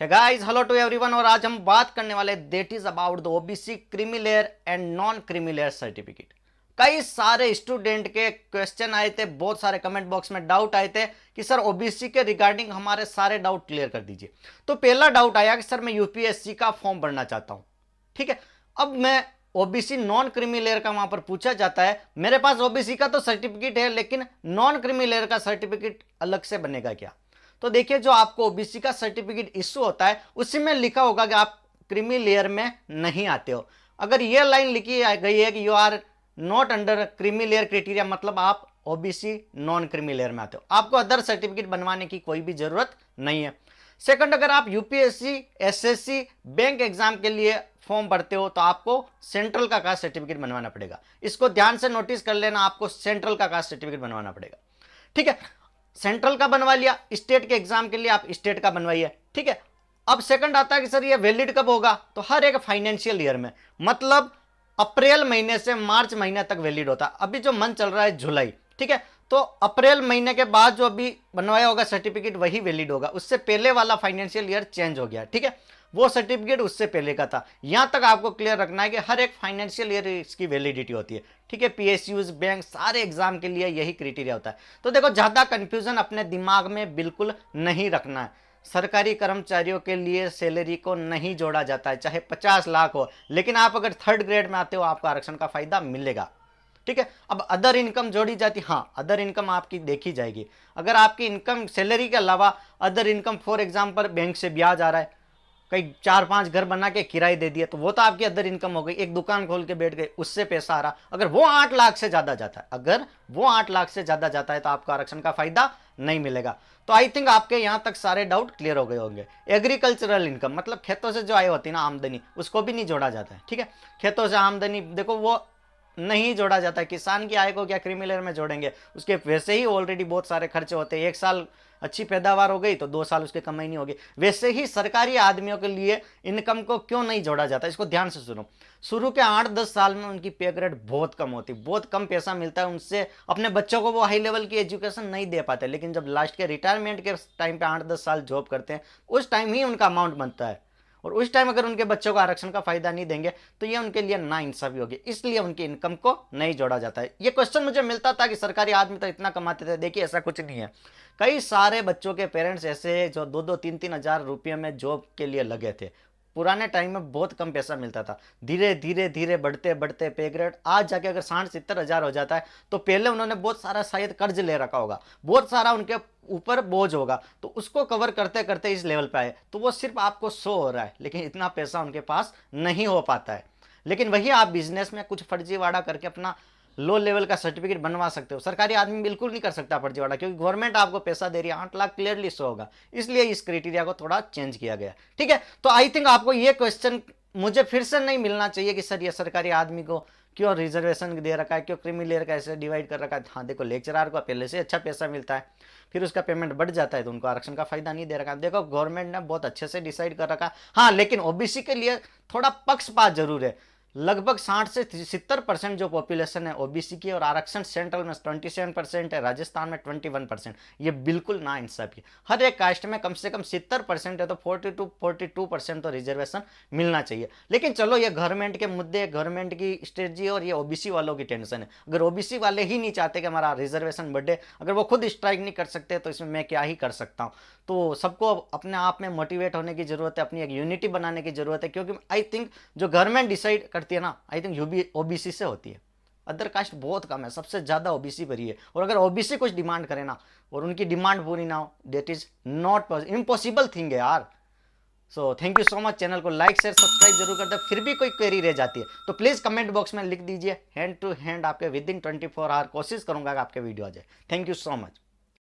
है guys, hello to everyone. और आज हम बात करने वाले that is about the OBC creamy layer and non creamy layer certificate. कई सारे स्टूडेंट के क्वेश्चन आए थे, बहुत सारे कमेंट बॉक्स में डाउट आए थे कि सर ओबीसी के रिगार्डिंग हमारे सारे डाउट क्लियर कर दीजिए। तो पहला डाउट आया कि सर मैं यूपीएससी का फॉर्म भरना चाहता हूं। ठीक है, अब मैं ओबीसी नॉन क्रीमी लेयर का वहां पर पूछा जाता है, मेरे पास ओबीसी का तो सर्टिफिकेट है लेकिन नॉन क्रीमी लेयर का सर्टिफिकेट अलग से बनेगा क्या? तो देखिए, जो आपको ओबीसी का सर्टिफिकेट इश्यू होता है उसी में लिखा होगा कि आप क्रीमी लेयर में नहीं आते हो। अगर ये लाइन लिखी गई है कि you are not under creamy layer criteria, मतलब आप ओबीसी नॉन क्रीमी लेयर में आते हो, आपको अदर सर्टिफिकेट बनवाने की कोई भी जरूरत नहीं है। सेकंड, अगर आप यूपीएससी, एसएससी, बैंक एग्जाम के लिए फॉर्म भरते हो तो आपको सेंट्रल का कास्ट सर्टिफिकेट बनवाना पड़ेगा। इसको ध्यान से नोटिस कर लेना, आपको सेंट्रल का कास्ट सर्टिफिकेट बनवाना पड़ेगा। ठीक है, सेंट्रल का बनवा लिया, स्टेट के एग्जाम के लिए आप स्टेट का बनवाइए। ठीक है, अब सेकंड आता है कि सर ये वैलिड कब होगा? तो हर एक फाइनेंशियल ईयर में, मतलब अप्रैल महीने से मार्च महीने तक वैलिड होता है। अभी जो मंथ चल रहा है जुलाई, ठीक है, तो अप्रैल महीने के बाद जो अभी बनवाया होगा सर्टिफिकेट वही वैलिड होगा। उससे पहले वाला फाइनेंशियल ईयर चेंज हो गया। ठीक है, वो सर्टिफिकेट उससे पहले का था। यहां तक आपको क्लियर रखना है कि हर एक फाइनेंशियल ईयर इसकी वैलिडिटी होती है। ठीक है, पीएसयूज, बैंक, सारे एग्जाम के लिए यही क्राइटेरिया होता है। तो देखो, ज्यादा कंफ्यूजन अपने दिमाग में बिल्कुल नहीं रखना है। सरकारी कर्मचारियों के लिए सैलरी को नहीं जोड़ा जाता है, चाहे 50 लाख हो, लेकिन आप अगर थर्ड ग्रेड में आते हो आपको आरक्षण का फायदा मिलेगा। ठीक है, अब अदर इनकम जोड़ी जाती, हाँ अदर इनकम आपकी देखी जाएगी। अगर आपकी इनकम सैलरी के अलावा other income, for example bank से ब्याज आ रहा है, कई 4-5 घर बना के किराए दे दिए, तो वो तो आपकी अदर इनकम हो गई। एक दुकान खोल के बैठ गए, उससे पैसा आ रहा। अगर वो 8 लाख से ज्यादा जाता है, अगर वो 8 लाख से ज्यादा जाता है तो आपको आरक्षण का फायदा नहीं मिलेगा। तो आई थिंक आपके यहां तक सारे डाउट क्लियर हो गए होंगे। एग्रीकल्चरल इनकम, मतलब खेतों से जो आय होती है ना, आमदनी, उसको भी नहीं जोड़ा जाता है। ठीक है, खेतों से आमदनी देखो वो नहीं जोड़ा जाता है। किसान की आय को क्या क्रीमी लेयर में जोड़ेंगे? उसके वैसे ही ऑलरेडी बहुत सारे खर्चे होते हैं। एक साल अच्छी पैदावार हो गई तो 2 साल उसकी कमाई नहीं होगी। वैसे ही सरकारी आदमियों के लिए इनकम को क्यों नहीं जोड़ा जाता? इसको ध्यान से सुनो। शुरू के 8-10 साल में उनकी पे ग्रेड बहुत कम होती, बहुत कम पैसा मिलता है, उनसे अपने बच्चों को वो हाई लेवल की एजुकेशन नहीं दे पाते। लेकिन जब लास्ट के रिटायरमेंट के टाइम पे 8-10 साल जॉब करते हैं, उस टाइम ही उनका अमाउंट बनता है। और उस टाइम अगर उनके बच्चों को आरक्षण का फायदा नहीं देंगे तो ये उनके लिए नाइंसाफी होगी, इसलिए उनकी इनकम को नहीं जोड़ा जाता है। ये क्वेश्चन मुझे मिलता था कि सरकारी आदमी तो इतना कमाते थे। देखिए, ऐसा कुछ नहीं है। कई सारे बच्चों के पेरेंट्स ऐसे हैं जो 2-3 हजार रुपये में जॉब के लिए लगे थे। पुराने टाइम में बहुत कम पैसा मिलता था, धीरे धीरे धीरे बढ़ते बढ़ते पे ग्रेड आज जाके अगर 60-70 हजार हो जाता है तो पहले उन्होंने बहुत सारा शायद कर्ज ले रखा होगा, बहुत सारा उनके ऊपर बोझ होगा, तो उसको कवर करते करते इस लेवल पे आए। तो वो सिर्फ आपको शो हो रहा है, लेकिन इतना पैसा उनके पास नहीं हो पाता है। लेकिन वही आप बिजनेस में कुछ फर्जीवाड़ा करके अपना लो लेवल का सर्टिफिकेट बनवा सकते हो। सरकारी आदमी बिल्कुल नहीं कर सकता फर्जीवाड़ा, क्योंकि गवर्नमेंट आपको पैसा दे रही है, 8 लाख क्लियरली शो होगा। इसलिए इस क्राइटेरिया को थोड़ा चेंज किया गया। ठीक है, तो आई थिंक आपको ये क्वेश्चन मुझे फिर से नहीं मिलना चाहिए कि सर ये सरकारी आदमी को क्यों रिजर्वेशन दे रखा है, क्यों क्रीमी लेयर का ऐसे डिवाइड कर रखा है। हाँ देखो, लेक्चरार को पहले से अच्छा पैसा मिलता है, फिर उसका पेमेंट बढ़ जाता है तो उनको आरक्षण का फायदा नहीं दे रखा। देखो, गवर्नमेंट ने बहुत अच्छे से डिसाइड कर रखा। हाँ, लेकिन ओबीसी के लिए थोड़ा पक्षपात जरूर है। लगभग 60 से 70% जो पॉपुलेशन है ओबीसी की, और आरक्षण सेंट्रल में 27% है, राजस्थान में 21%। ये बिल्कुल ना इंसाफी। हर एक कास्ट में कम से कम 70% है, तो 42% तो रिजर्वेशन मिलना चाहिए। लेकिन चलो, ये गवर्नमेंट के मुद्दे, गवर्नमेंट की स्ट्रेटजी और ये ओबीसी वालों की टेंशन है। अगर ओबीसी वाले ही नहीं चाहते कि हमारा रिजर्वेशन बढ़े, अगर वो खुद स्ट्राइक नहीं कर सकते, तो इसमें मैं क्या ही कर सकता हूँ। तो सबको अपने आप में मोटिवेट होने की जरूरत है, अपनी एक यूनिटी बनाने की जरूरत है। क्योंकि आई थिंक जो गवर्नमेंट डिसाइड करती है ना, आई थिंक यूबी ओबीसी से होती है। अदर कास्ट बहुत कम है, सबसे ज्यादा ओबीसी पर ही है। और अगर ओबीसी कुछ डिमांड करे ना और उनकी डिमांड पूरी ना हो, that is not impossible thing है यार। So thank you so much. Channel को लाइक शेयर सब्सक्राइब जरूर कर दे। फिर भी कोई क्वेरी रह जाती है तो प्लीज कमेंट बॉक्स में लिख दीजिए। हैंड टू हैंड आपके विद इन 24 आवर कोशिश करूंगा कि आपके वीडियो आ जाए। Thank you so much.